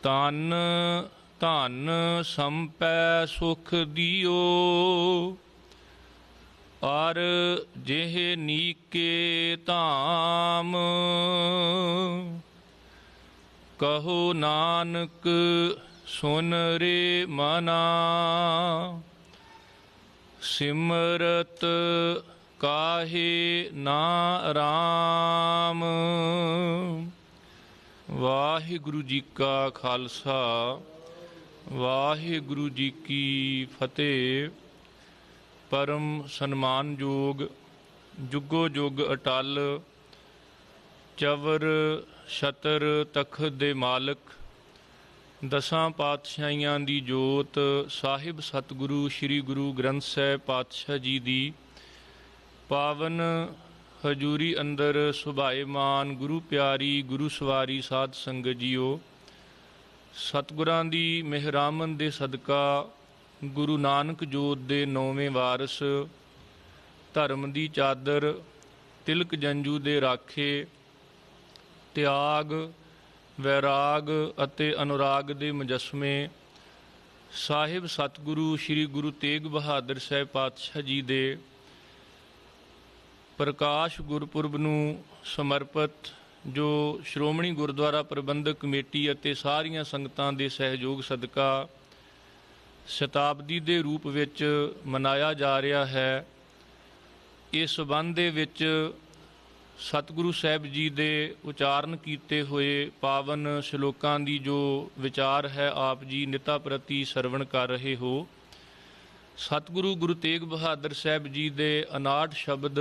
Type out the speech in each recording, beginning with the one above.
ਤਨ ਧਨ ਸੰਪੈ ਸੁਖ ਦਿਓ, ਅਰ ਜਿਹ ਨੀਕੇ ਧਾਮ। ਕਹੋ ਨਾਨਕ ਸੁਨ ਰੇ ਮਨਾ, ਸਿਮਰਤ ਕਾਹੇ ਨਾ ਰਾਮ। ਵਾਹਿਗੁਰੂ ਜੀ ਕਾ ਖਾਲਸਾ, ਵਾਹਿਗੁਰੂ ਜੀ ਕੀ ਫਤਿਹ। ਪਰਮ ਸਨਮਾਨਯੋਗ, ਜੁਗੋ ਜੁਗ ਅਟਲ, ਚਵਰ ਛਤਰ ਤਖਤ ਦੇ ਮਾਲਕ, ਦਸਾਂ ਪਾਤਸ਼ਾਹੀਆਂ ਦੀ ਜੋਤ ਸਾਹਿਬ ਸਤਿਗੁਰੂ ਸ੍ਰੀ ਗੁਰੂ ਗ੍ਰੰਥ ਸਾਹਿਬ ਪਾਤਸ਼ਾਹ ਜੀ ਦੀ ਪਾਵਨ ਹਜ਼ੂਰੀ ਅੰਦਰ ਸੁਭਾਏਮਾਨ ਗੁਰੂ ਪਿਆਰੀ ਗੁਰੂ ਸਵਾਰੀ ਸਾਧ ਸੰਗਤ ਜੀਓ। ਸਤਿਗੁਰਾਂ ਦੀ ਮਿਹਰਾਮਨ ਦੇ ਸਦਕਾ ਗੁਰੂ ਨਾਨਕ ਜੋਤ ਦੇ 9ਵੇਂ ਵਾਰਸ, ਧਰਮ ਦੀ ਚਾਦਰ, ਤਿਲਕ ਜੰਜੂ ਦੇ ਰਾਖੇ, ਤਿਆਗ, ਵੈਰਾਗ ਅਤੇ ਅਨੁਰਾਗ ਦੇ ਮੁਜੱਸਮੇ ਸਾਹਿਬ ਸਤਿਗੁਰੂ ਸ੍ਰੀ ਗੁਰੂ ਤੇਗ ਬਹਾਦਰ ਸਾਹਿਬ ਪਾਤਸ਼ਾਹ ਜੀ ਦੇ ਪ੍ਰਕਾਸ਼ ਗੁਰਪੁਰਬ ਨੂੰ ਸਮਰਪਿਤ, ਜੋ ਸ਼੍ਰੋਮਣੀ ਗੁਰਦੁਆਰਾ ਪ੍ਰਬੰਧਕ ਕਮੇਟੀ ਅਤੇ ਸਾਰੀਆਂ ਸੰਗਤਾਂ ਦੇ ਸਹਿਯੋਗ ਸਦਕਾ ਸ਼ਤਾਬਦੀ ਦੇ ਰੂਪ ਵਿੱਚ ਮਨਾਇਆ ਜਾ ਰਿਹਾ ਹੈ। ਇਸ ਸੰਬੰਧ ਦੇ ਵਿੱਚ ਸਤਿਗੁਰੂ ਸਾਹਿਬ ਜੀ ਦੇ ਉਚਾਰਨ ਕੀਤੇ ਹੋਏ ਪਾਵਨ ਸ਼ਲੋਕਾਂ ਦੀ ਜੋ ਵਿਚਾਰ ਹੈ, ਆਪ ਜੀ ਨਿਤਾ ਪ੍ਰਤੀ ਸਰਵਣ ਕਰ ਰਹੇ ਹੋ। ਸਤਿਗੁਰੂ ਗੁਰੂ ਤੇਗ ਬਹਾਦਰ ਸਾਹਿਬ ਜੀ ਦੇ 59 ਸ਼ਬਦ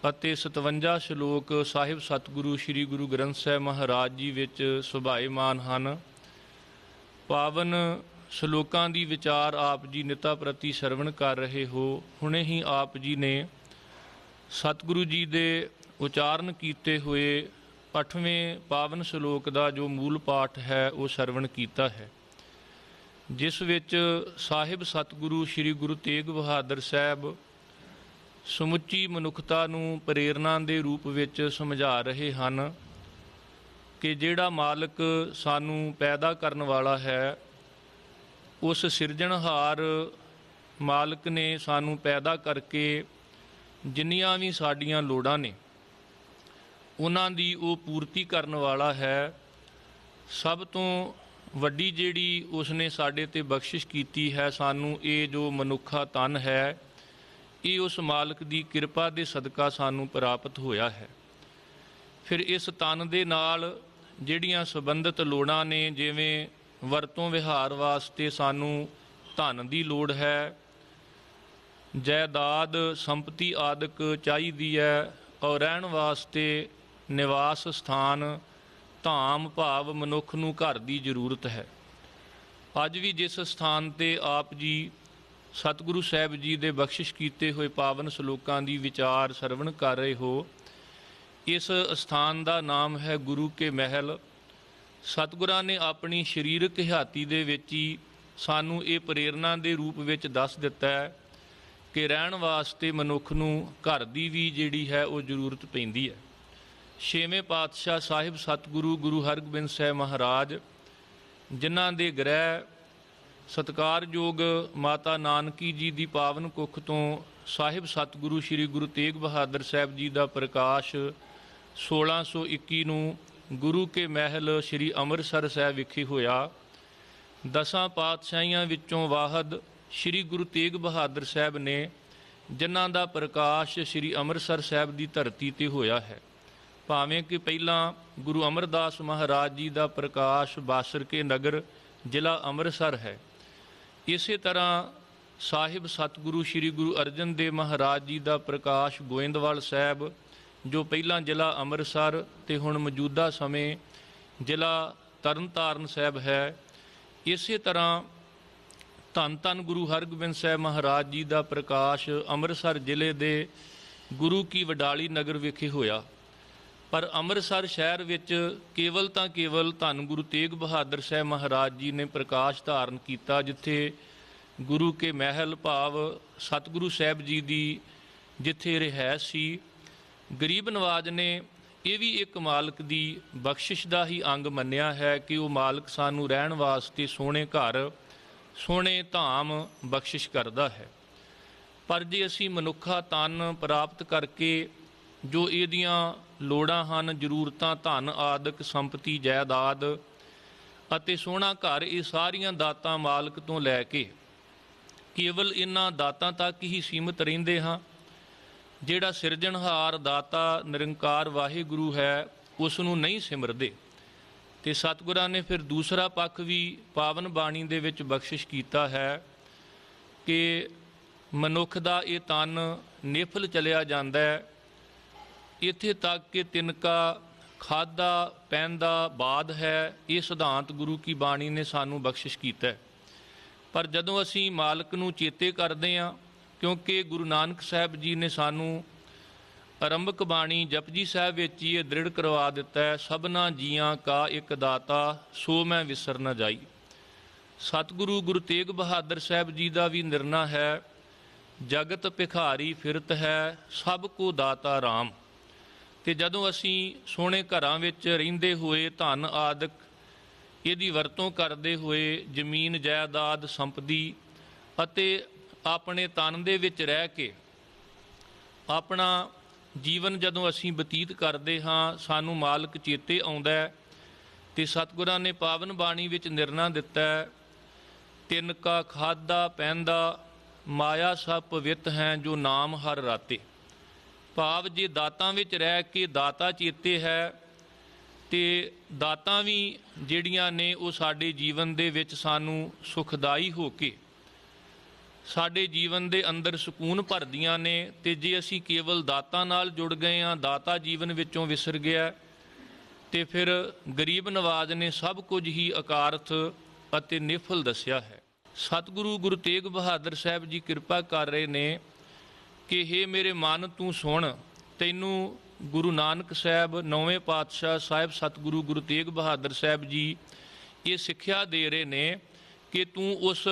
ਅਤੇ 57 ਸ਼ਲੋਕ ਸਾਹਿਬ ਸਤਿਗੁਰੂ ਸ੍ਰੀ ਗੁਰੂ ਗ੍ਰੰਥ ਸਾਹਿਬ ਮਹਾਰਾਜ ਜੀ ਵਿੱਚ ਸੁਭਾਏਮਾਨ ਹਨ। ਪਾਵਨ ਸ਼ਲੋਕਾਂ ਦੀ ਵਿਚਾਰ ਆਪ ਜੀ ਨਿਤਾ ਪ੍ਰਤੀ ਸਰਵਣ ਕਰ ਰਹੇ ਹੋ। ਹੁਣੇ ਹੀ ਆਪ ਜੀ ਨੇ ਸਤਿਗੁਰੂ ਜੀ ਦੇ ਉਚਾਰਨ ਕੀਤੇ ਹੋਏ 8ਵੇਂ ਪਾਵਨ ਸ਼ਲੋਕ ਦਾ ਜੋ ਮੂਲ ਪਾਠ ਹੈ ਉਹ ਸਰਵਣ ਕੀਤਾ ਹੈ, ਜਿਸ ਵਿੱਚ ਸਾਹਿਬ ਸਤਿਗੁਰੂ ਸ੍ਰੀ ਗੁਰੂ ਤੇਗ ਬਹਾਦਰ ਸਾਹਿਬ ਸਮੁੱਚੀ ਮਨੁੱਖਤਾ ਨੂੰ ਪ੍ਰੇਰਨਾ ਦੇ ਰੂਪ ਵਿੱਚ ਸਮਝਾ ਰਹੇ ਹਨ ਕਿ ਜਿਹੜਾ ਮਾਲਕ ਸਾਨੂੰ ਪੈਦਾ ਕਰਨ ਵਾਲਾ ਹੈ, ਉਸ ਸਿਰਜਣਹਾਰ ਮਾਲਕ ਨੇ ਸਾਨੂੰ ਪੈਦਾ ਕਰਕੇ ਜਿੰਨੀਆਂ ਵੀ ਸਾਡੀਆਂ ਲੋੜਾਂ ਨੇ ਉਹਨਾਂ ਦੀ ਉਹ ਪੂਰਤੀ ਕਰਨ ਵਾਲਾ ਹੈ। ਸਭ ਤੋਂ ਵੱਡੀ ਜਿਹੜੀ ਉਸਨੇ ਸਾਡੇ 'ਤੇ ਬਖਸ਼ਿਸ਼ ਕੀਤੀ ਹੈ, ਸਾਨੂੰ ਇਹ ਜੋ ਮਨੁੱਖਾ ਤਨ ਹੈ, ਇਹ ਉਸ ਮਾਲਕ ਦੀ ਕਿਰਪਾ ਦੇ ਸਦਕਾ ਸਾਨੂੰ ਪ੍ਰਾਪਤ ਹੋਇਆ ਹੈ। ਫਿਰ ਇਸ ਤਨ ਦੇ ਨਾਲ ਜਿਹੜੀਆਂ ਸੰਬੰਧਿਤ ਲੋੜਾਂ ਨੇ, ਜਿਵੇਂ ਵਰਤੋਂ ਵਿਹਾਰ ਵਾਸਤੇ ਸਾਨੂੰ ਧਨ ਦੀ ਲੋੜ ਹੈ, ਜਾਇਦਾਦ ਸੰਪਤੀ ਆਦਿਕ ਚਾਹੀਦੀ ਹੈ, ਔਰ ਰਹਿਣ ਵਾਸਤੇ ਨਿਵਾਸ ਸਥਾਨ ਧਾਮ ਭਾਵ ਮਨੁੱਖ ਨੂੰ ਘਰ ਦੀ ਜ਼ਰੂਰਤ ਹੈ। ਅੱਜ ਵੀ ਜਿਸ ਸਥਾਨ 'ਤੇ ਆਪ ਜੀ ਸਤਿਗੁਰੂ ਸਾਹਿਬ ਜੀ ਦੇ ਬਖਸ਼ਿਸ਼ ਕੀਤੇ ਹੋਏ ਪਾਵਨ ਸ਼ਲੋਕਾਂ ਦੀ ਵਿਚਾਰ ਸਰਵਣ ਕਰ ਰਹੇ ਹੋ, ਇਸ ਸਥਾਨ ਦਾ ਨਾਮ ਹੈ ਗੁਰੂ ਕੇ ਮਹਿਲ। ਸਤਿਗੁਰਾਂ ਨੇ ਆਪਣੀ ਸਰੀਰਕ ਹਯਾਤੀ ਦੇ ਵਿੱਚ ਹੀ ਸਾਨੂੰ ਇਹ ਪ੍ਰੇਰਨਾ ਦੇ ਰੂਪ ਵਿੱਚ ਦੱਸ ਦਿੱਤਾ ਹੈ ਕਿ ਰਹਿਣ ਵਾਸਤੇ ਮਨੁੱਖ ਨੂੰ ਘਰ ਦੀ ਵੀ ਜਿਹੜੀ ਹੈ ਉਹ ਜ਼ਰੂਰਤ ਪੈਂਦੀ ਹੈ। 6ਵੇਂ ਪਾਤਸ਼ਾਹ ਸਾਹਿਬ ਸਤਿਗੁਰੂ ਗੁਰੂ ਹਰਗੋਬਿੰਦ ਸਾਹਿਬ ਮਹਾਰਾਜ, ਜਿਨ੍ਹਾਂ ਦੇ ਗ੍ਰਹਿ ਸਤਿਕਾਰਯੋਗ ਮਾਤਾ ਨਾਨਕੀ ਜੀ ਦੀ ਪਾਵਨ ਕੁੱਖ ਤੋਂ ਸਾਹਿਬ ਸਤਿਗੁਰੂ ਸ੍ਰੀ ਗੁਰੂ ਤੇਗ ਬਹਾਦਰ ਸਾਹਿਬ ਜੀ ਦਾ ਪ੍ਰਕਾਸ਼ 1621 ਨੂੰ ਗੁਰੂ ਕੇ ਮਹਿਲ ਸ੍ਰੀ ਅੰਮ੍ਰਿਤਸਰ ਸਾਹਿਬ ਵਿਖੇ ਹੋਇਆ। ਦਸਾਂ ਪਾਤਸ਼ਾਹੀਆਂ ਵਿੱਚੋਂ ਵਾਹਦ ਸ੍ਰੀ ਗੁਰੂ ਤੇਗ ਬਹਾਦਰ ਸਾਹਿਬ ਨੇ, ਜਿਨ੍ਹਾਂ ਦਾ ਪ੍ਰਕਾਸ਼ ਸ੍ਰੀ ਅੰਮ੍ਰਿਤਸਰ ਸਾਹਿਬ ਦੀ ਧਰਤੀ 'ਤੇ ਹੋਇਆ ਹੈ। ਭਾਵੇਂ ਕਿ ਪਹਿਲਾਂ ਗੁਰੂ ਅਮਰਦਾਸ ਮਹਾਰਾਜ ਜੀ ਦਾ ਪ੍ਰਕਾਸ਼ ਬਾਸਰ ਕੇ ਨਗਰ ਜ਼ਿਲ੍ਹਾ ਅੰਮ੍ਰਿਤਸਰ ਹੈ। ਇਸੇ ਤਰ੍ਹਾਂ ਸਾਹਿਬ ਸਤਿਗੁਰੂ ਸ੍ਰੀ ਗੁਰੂ ਅਰਜਨ ਦੇਵ ਮਹਾਰਾਜ ਜੀ ਦਾ ਪ੍ਰਕਾਸ਼ ਗੋਇੰਦਵਾਲ ਸਾਹਿਬ, ਜੋ ਪਹਿਲਾਂ ਜ਼ਿਲ੍ਹਾ ਅੰਮ੍ਰਿਤਸਰ ਅਤੇ ਹੁਣ ਮੌਜੂਦਾ ਸਮੇਂ ਜ਼ਿਲ੍ਹਾ ਤਰਨਤਾਰਨ ਸਾਹਿਬ ਹੈ। ਇਸੇ ਤਰ੍ਹਾਂ ਧੰਨ ਧੰਨ ਗੁਰੂ ਹਰਗੋਬਿੰਦ ਸਾਹਿਬ ਮਹਾਰਾਜ ਜੀ ਦਾ ਪ੍ਰਕਾਸ਼ ਅੰਮ੍ਰਿਤਸਰ ਜ਼ਿਲ੍ਹੇ ਦੇ ਗੁਰੂ ਕੀ ਵਡਾਲੀ ਨਗਰ ਵਿਖੇ ਹੋਇਆ। ਪਰ ਅੰਮ੍ਰਿਤਸਰ ਸ਼ਹਿਰ ਵਿੱਚ ਕੇਵਲ ਤਾਂ ਕੇਵਲ ਧੰਨ ਗੁਰੂ ਤੇਗ ਬਹਾਦਰ ਸਾਹਿਬ ਮਹਾਰਾਜ ਜੀ ਨੇ ਪ੍ਰਕਾਸ਼ ਧਾਰਨ ਕੀਤਾ, ਜਿੱਥੇ ਗੁਰੂ ਕੇ ਮਹਿਲ ਭਾਵ ਸਤਿਗੁਰੂ ਸਾਹਿਬ ਜੀ ਦੀ ਜਿੱਥੇ ਰਿਹਾਇਸ਼ ਸੀ। ਗਰੀਬ ਨਵਾਜ਼ ਨੇ ਇਹ ਵੀ ਇੱਕ ਮਾਲਕ ਦੀ ਬਖਸ਼ਿਸ਼ ਦਾ ਹੀ ਅੰਗ ਮੰਨਿਆ ਹੈ ਕਿ ਉਹ ਮਾਲਕ ਸਾਨੂੰ ਰਹਿਣ ਵਾਸਤੇ ਸੋਹਣੇ ਘਰ, ਸੋਹਣੇ ਧਾਮ ਬਖਸ਼ਿਸ਼ ਕਰਦਾ ਹੈ। ਪਰ ਜੇ ਅਸੀਂ ਮਨੁੱਖਾ ਤਨ ਪ੍ਰਾਪਤ ਕਰਕੇ ਜੋ ਇਹਦੀਆਂ ਲੋੜਾਂ ਹਨ, ਜ਼ਰੂਰਤਾਂ, ਧਨ ਆਦਿਕ ਸੰਪਤੀ, ਜਾਇਦਾਦ ਅਤੇ ਸੋਹਣਾ ਘਰ, ਇਹ ਸਾਰੀਆਂ ਦਾਤਾਂ ਮਾਲਕ ਤੋਂ ਲੈ ਕੇ ਕੇਵਲ ਇਹਨਾਂ ਦਾਤਾਂ ਤੱਕ ਹੀ ਸੀਮਿਤ ਰਹਿੰਦੇ ਹਾਂ, ਜਿਹੜਾ ਸਿਰਜਣਹਾਰ ਦਾਤਾ ਨਿਰੰਕਾਰ ਵਾਹਿਗੁਰੂ ਹੈ ਉਸ ਨੂੰ ਨਹੀਂ ਸਿਮਰਦੇ। ਤੇ ਸਤਿਗੁਰਾਂ ਨੇ ਫਿਰ ਦੂਸਰਾ ਪੱਖ ਵੀ ਪਾਵਨ ਬਾਣੀ ਦੇ ਵਿੱਚ ਬਖਸ਼ਿਸ਼ ਕੀਤਾ ਹੈ ਕਿ ਮਨੁੱਖ ਦਾ ਇਹ ਤਨ ਨਿਫਲ ਚਲਿਆ ਜਾਂਦਾ ਹੈ, ਇੱਥੇ ਤੱਕ ਕਿ ਤਿਨਕਾ ਖਾਧਾ ਪਹਿਨਦਾ ਬਾਦ ਹੈ। ਇਹ ਸਿਧਾਂਤ ਗੁਰੂ ਕੀ ਬਾਣੀ ਨੇ ਸਾਨੂੰ ਬਖਸ਼ਿਸ਼ ਕੀਤਾ ਹੈ। ਪਰ ਜਦੋਂ ਅਸੀਂ ਮਾਲਕ ਨੂੰ ਚੇਤੇ ਕਰਦੇ ਹਾਂ, ਕਿਉਂਕਿ ਗੁਰੂ ਨਾਨਕ ਸਾਹਿਬ ਜੀ ਨੇ ਸਾਨੂੰ ਆਰੰਭਕ ਬਾਣੀ ਜਪਜੀ ਸਾਹਿਬ ਵਿੱਚ ਹੀ ਇਹ ਦ੍ਰਿੜ ਕਰਵਾ ਦਿੱਤਾ ਹੈ, ਸਭਨਾ ਜੀਆਂ ਕਾ ਇੱਕ ਦਾਤਾ ਸੋ ਮੈਂ ਵਿਸਰ ਨਾ ਜਾਈ। ਸਤਿਗੁਰੂ ਗੁਰੂ ਤੇਗ ਬਹਾਦਰ ਸਾਹਿਬ ਜੀ ਦਾ ਵੀ ਨਿਰਣਾ ਹੈ, ਜਗਤ ਭਿਖਾਰੀ ਫਿਰਤ ਹੈ ਸਭ ਕੋ ਦਾਤਾ ਰਾਮ। ਤੇ ਜਦੋਂ ਅਸੀਂ ਸੋਹਣੇ ਘਰਾਂ ਵਿੱਚ ਰਹਿੰਦੇ ਹੋਏ, ਧਨ ਆਦਿਕ ਇਹਦੀ ਵਰਤੋਂ ਕਰਦੇ ਹੋਏ, ਜ਼ਮੀਨ ਜਾਇਦਾਦ ਸੰਪਤੀ ਅਤੇ ਆਪਣੇ ਤਨ ਦੇ ਵਿੱਚ ਰਹਿ ਕੇ ਆਪਣਾ ਜੀਵਨ ਜਦੋਂ ਅਸੀਂ ਬਤੀਤ ਕਰਦੇ ਹਾਂ, ਸਾਨੂੰ ਮਾਲਕ ਚੇਤੇ ਆਉਂਦਾ ਹੈ। ਤੇ ਸਤਿਗੁਰਾਂ ਨੇ ਪਾਵਨ ਬਾਣੀ ਵਿੱਚ ਨਿਰਣਾ ਦਿੱਤਾ ਹੈ, ਤਿੰਨ ਕਾ ਖਾਧਾ ਪਹਿਨਦਾ ਮਾਇਆ ਸਭ ਪਵਿੱਤ ਹੈ ਜੋ ਨਾਮ ਹਰ ਰਾਤੇ। ਭਾਵ ਜੇ ਦਾਤਾਂ ਵਿੱਚ ਰਹਿ ਕੇ ਦਾਤਾ ਚੇਤੇ ਹੈ ਤੇ ਦਾਤਾਂ ਵੀ ਜਿਹੜੀਆਂ ਨੇ ਉਹ ਸਾਡੇ ਜੀਵਨ ਦੇ ਵਿੱਚ ਸਾਨੂੰ ਸੁਖਦਾਈ ਹੋ ਕੇ ਸਾਡੇ ਜੀਵਨ ਦੇ ਅੰਦਰ ਸਕੂਨ ਭਰਦੀਆਂ ਨੇ। ਤੇ ਜੇ ਅਸੀਂ ਕੇਵਲ ਦਾਤਾਂ ਨਾਲ ਜੁੜ ਗਏ ਹਾਂ, ਦਾਤਾ ਜੀਵਨ ਵਿੱਚੋਂ ਵਿਸਰ ਗਿਆ, ਤੇ ਫਿਰ ਗਰੀਬ ਨਵਾਜ਼ ਨੇ ਸਭ ਕੁਝ ਹੀ ਅਕਾਰਥ ਅਤੇ ਨਿਫਲ ਦੱਸਿਆ ਹੈ। ਸਤਿਗੁਰੂ ਗੁਰੂ ਤੇਗ ਬਹਾਦਰ ਸਾਹਿਬ ਜੀ ਕਿਰਪਾ ਕਰ ਰਹੇ ਨੇ ਕਿ ਹੇ ਮੇਰੇ ਮਨ ਤੂੰ ਸੁਣ, ਤੈਨੂੰ ਗੁਰੂ ਨਾਨਕ ਸਾਹਿਬ ਨੌਵੇਂ ਪਾਤਸ਼ਾਹ ਸਾਹਿਬ ਸਤਿਗੁਰੂ ਗੁਰੂ ਤੇਗ ਬਹਾਦਰ ਸਾਹਿਬ ਜੀ ਇਹ ਸਿੱਖਿਆ ਦੇ ਰਹੇ ਨੇ ਕਿ ਤੂੰ ਉਸ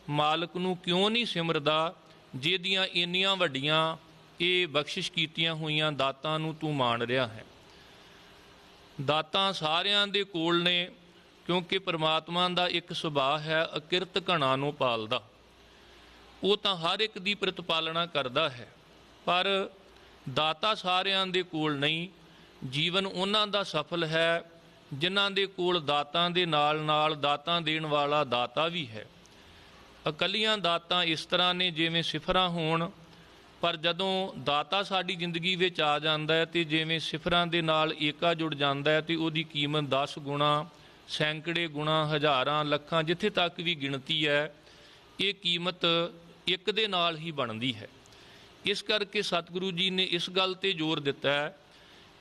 ਮਾਲਕ ਨੂੰ ਕਿਉਂ ਨਹੀਂ ਸਿਮਰਦਾ ਜਿਹਦੀਆਂ ਇੰਨੀਆਂ ਵੱਡੀਆਂ ਇਹ ਬਖਸ਼ਿਸ਼ ਕੀਤੀਆਂ ਹੋਈਆਂ ਦਾਤਾਂ ਨੂੰ ਤੂੰ ਮਾਣ ਰਿਹਾ ਹੈ। ਦਾਤਾਂ ਸਾਰਿਆਂ ਦੇ ਕੋਲ ਨੇ, ਕਿਉਂਕਿ ਪਰਮਾਤਮਾ ਦਾ ਇੱਕ ਸੁਭਾਅ ਹੈ ਅਕਿਰਤ ਘਣਾ ਨੂੰ ਪਾਲਦਾ। ਉਹ ਤਾਂ ਹਰ ਇੱਕ ਦੀ ਪ੍ਰਤਪਾਲਣਾ ਕਰਦਾ ਹੈ, ਪਰ ਦਾਤਾ ਸਾਰਿਆਂ ਦੇ ਕੋਲ ਨਹੀਂ। ਜੀਵਨ ਉਹਨਾਂ ਦਾ ਸਫਲ ਹੈ ਜਿਨ੍ਹਾਂ ਦੇ ਕੋਲ ਦਾਤਾਂ ਦੇ ਨਾਲ ਨਾਲ ਦਾਤਾਂ ਦੇਣ ਵਾਲਾ ਦਾਤਾ ਵੀ ਹੈ। ਇਕੱਲੀਆਂ ਦਾਤਾਂ ਇਸ ਤਰ੍ਹਾਂ ਨੇ ਜਿਵੇਂ ਸਿਫਰਾਂ ਹੋਣ, ਪਰ ਜਦੋਂ ਦਾਤਾ ਸਾਡੀ ਜ਼ਿੰਦਗੀ ਵਿੱਚ ਆ ਜਾਂਦਾ ਹੈ ਤੇ ਜਿਵੇਂ ਸਿਫਰਾਂ ਦੇ ਨਾਲ ਏਕਾ ਜੁੜ ਜਾਂਦਾ ਹੈ ਤੇ ਉਹਦੀ ਕੀਮਤ 10 ਗੁਣਾ, ਸੈਂਕੜੇ ਗੁਣਾ, ਹਜ਼ਾਰਾਂ, ਲੱਖਾਂ, ਜਿੱਥੇ ਤੱਕ ਵੀ ਗਿਣਤੀ ਹੈ, ਇਹ ਕੀਮਤ ਇੱਕ ਦੇ ਨਾਲ ਹੀ ਬਣਦੀ ਹੈ। ਇਸ ਕਰਕੇ ਸਤਿਗੁਰੂ ਜੀ ਨੇ ਇਸ ਗੱਲ 'ਤੇ ਜ਼ੋਰ ਦਿੱਤਾ ਹੈ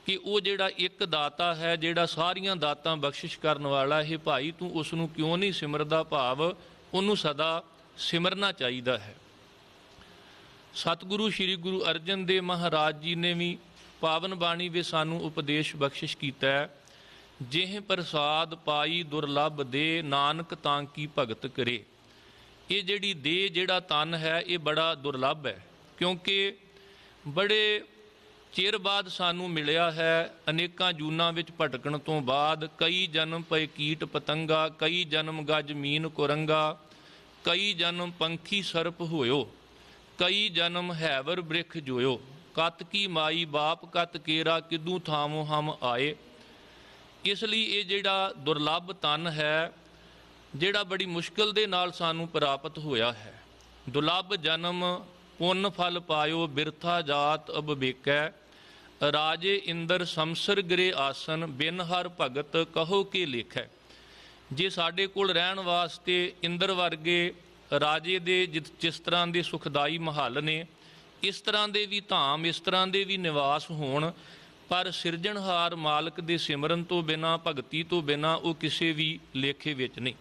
ਕਿ ਉਹ ਜਿਹੜਾ ਇੱਕ ਦਾਤਾ ਹੈ, ਜਿਹੜਾ ਸਾਰੀਆਂ ਦਾਤਾਂ ਬਖਸ਼ਿਸ਼ ਕਰਨ ਵਾਲਾ ਹੈ, ਭਾਈ ਤੂੰ ਉਸ ਨੂੰ ਕਿਉਂ ਨਹੀਂ ਸਿਮਰਦਾ? ਭਾਵ ਉਹਨੂੰ ਸਦਾ ਸਿਮਰਨਾ ਚਾਹੀਦਾ ਹੈ। ਸਤਿਗੁਰੂ ਸ਼੍ਰੀ ਗੁਰੂ ਅਰਜਨ ਦੇਵ ਮਹਾਰਾਜ ਜੀ ਨੇ ਵੀ ਪਾਵਨ ਬਾਣੀ ਵਿੱਚ ਸਾਨੂੰ ਉਪਦੇਸ਼ ਬਖਸ਼ਿਸ਼ ਕੀਤਾ ਹੈ, ਜਿਹ ਪ੍ਰਸਾਦ ਪਾਈ ਦੁਰਲਭ ਦੇ ਨਾਨਕ ਤਾਂ ਕੀ ਭਗਤ ਕਰੇ। ਇਹ ਜਿਹੜੀ ਦੇਹ, ਜਿਹੜਾ ਤਨ ਹੈ, ਇਹ ਬੜਾ ਦੁਰਲਭ ਹੈ, ਕਿਉਂਕਿ ਬੜੇ ਚਿਰ ਬਾਅਦ ਸਾਨੂੰ ਮਿਲਿਆ ਹੈ। ਅਨੇਕਾਂ ਜੂਨਾਂ ਵਿੱਚ ਭਟਕਣ ਤੋਂ ਬਾਅਦ ਕਈ ਜਨਮ ਪਏ ਕੀਟ ਪਤੰਗਾ, ਕਈ ਜਨਮ ਗਜ ਮੀਨ ਕੁਰੰਗਾ, ਕਈ ਜਨਮ ਪੰਖੀ ਸਰਪ ਹੋਇਓ, ਕਈ ਜਨਮ ਹੈਵਰ ਬ੍ਰਿਖ ਜੋਇਓ, ਕਤ ਕੀ ਮਾਈ ਬਾਪ ਕਤ ਕੇਰਾ ਕਿਦੂ ਥਾਮੋ ਹਮ ਆਏ। ਇਸ ਲਈ ਇਹ ਜਿਹੜਾ ਦੁਰਲਭ ਤਨ ਹੈ, ਜਿਹੜਾ ਬੜੀ ਮੁਸ਼ਕਿਲ ਦੇ ਨਾਲ ਸਾਨੂੰ ਪ੍ਰਾਪਤ ਹੋਇਆ ਹੈ। ਦੁਰਲਭ ਜਨਮ ਪੁੰਨ ਫਲ ਪਾਇਓ, ਬਿਰਥਾ ਜਾਤ ਅਬ ਬੇਕੈ, ਰਾਜੇ ਇੰਦਰ ਸਮਸਰ ਗ੍ਰੇ ਆਸਨ, ਬਿਨ ਹਰ ਭਗਤ ਕਹੋ ਕੇ ਲੇਖੈ। ਜੇ ਸਾਡੇ ਕੋਲ ਰਹਿਣ ਵਾਸਤੇ ਇੰਦਰ ਵਰਗੇ ਰਾਜੇ ਦੇ ਜਿਸ ਤਰ੍ਹਾਂ ਦੇ ਸੁਖਦਾਈ ਮਹੱਲ ਨੇ, ਇਸ ਤਰ੍ਹਾਂ ਦੇ ਵੀ ਧਾਮ, ਇਸ ਤਰ੍ਹਾਂ ਦੇ ਵੀ ਨਿਵਾਸ ਹੋਣ, ਪਰ ਸਿਰਜਣਹਾਰ ਮਾਲਕ ਦੇ ਸਿਮਰਨ ਤੋਂ ਬਿਨਾਂ, ਭਗਤੀ ਤੋਂ ਬਿਨਾਂ ਉਹ ਕਿਸੇ ਵੀ ਲੇਖੇ ਵਿੱਚ ਨਹੀਂ।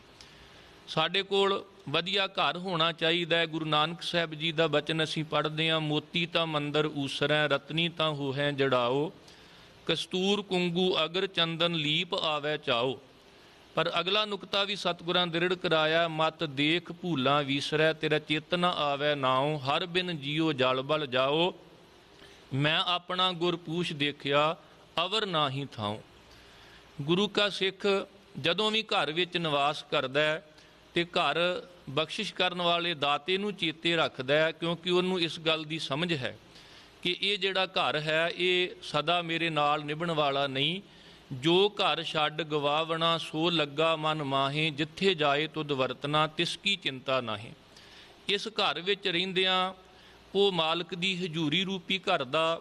ਸਾਡੇ ਕੋਲ ਵਧੀਆ ਘਰ ਹੋਣਾ ਚਾਹੀਦਾ ਹੈ। ਗੁਰੂ ਨਾਨਕ ਸਾਹਿਬ ਜੀ ਦਾ ਬਚਨ ਅਸੀਂ ਪੜ੍ਹਦੇ ਹਾਂ, ਮੋਤੀ ਤਾਂ ਮੰਦਰ ਊਸਰੈ, ਰਤਨੀ ਤਾਂ ਹੋਹੈ ਜੜਾਓ, ਕਸਤੂਰ ਕੁੰਗੂ ਅਗਰ ਚੰਦਨ ਲੀਪ ਆਵੈ ਚਾਓ। ਪਰ ਅਗਲਾ ਨੁਕਤਾ ਵੀ ਸਤਿਗੁਰਾਂ ਦ੍ਰਿੜ ਕਰਾਇਆ, ਮਤ ਦੇਖ ਭੂਲਾਂ ਵੀਸਰੈ, ਤੇਰਾ ਚੇਤਨ ਆਵੈ ਨਾਉ, ਹਰ ਬਿਨ ਜੀਓ ਜਲ ਬਲ ਜਾਓ। ਮੈਂ ਆਪਣਾ ਗੁਰ ਪੂਛ ਦੇਖਿਆ, ਅਵਰ ਨਾਹੀ ਥਾਉ। ਗੁਰੂ ਕਾ ਸਿੱਖ ਜਦੋਂ ਵੀ ਘਰ ਵਿੱਚ ਨਿਵਾਸ ਕਰਦਾ ਹੈ ਤੇ ਘਰ ਬਖਸ਼ਿਸ਼ ਕਰਨ ਵਾਲੇ ਦਾਤੇ ਨੂੰ ਚੇਤੇ ਰੱਖਦਾ ਹੈ, ਕਿਉਂਕਿ ਉਹਨੂੰ ਇਸ ਗੱਲ ਦੀ ਸਮਝ ਹੈ ਕਿ ਇਹ ਜਿਹੜਾ ਘਰ ਹੈ ਇਹ ਸਦਾ ਮੇਰੇ ਨਾਲ ਨਿਭਣ ਵਾਲਾ ਨਹੀਂ। ਜੋ ਘਰ ਛੱਡ ਗਵਾਵਣਾ ਸੋ ਲੱਗਾ ਮਨ ਮਾਹੇ, ਜਿੱਥੇ ਜਾਏ ਤੁਧ ਵਰਤਣਾ ਤਿਸ ਕੀ ਚਿੰਤਾ ਨਾਹੀਂ। ਇਸ ਘਰ ਵਿੱਚ ਰਹਿੰਦਿਆਂ ਉਹ ਮਾਲਕ ਦੀ ਹਜ਼ੂਰੀ ਰੂਪੀ ਘਰ ਦਾ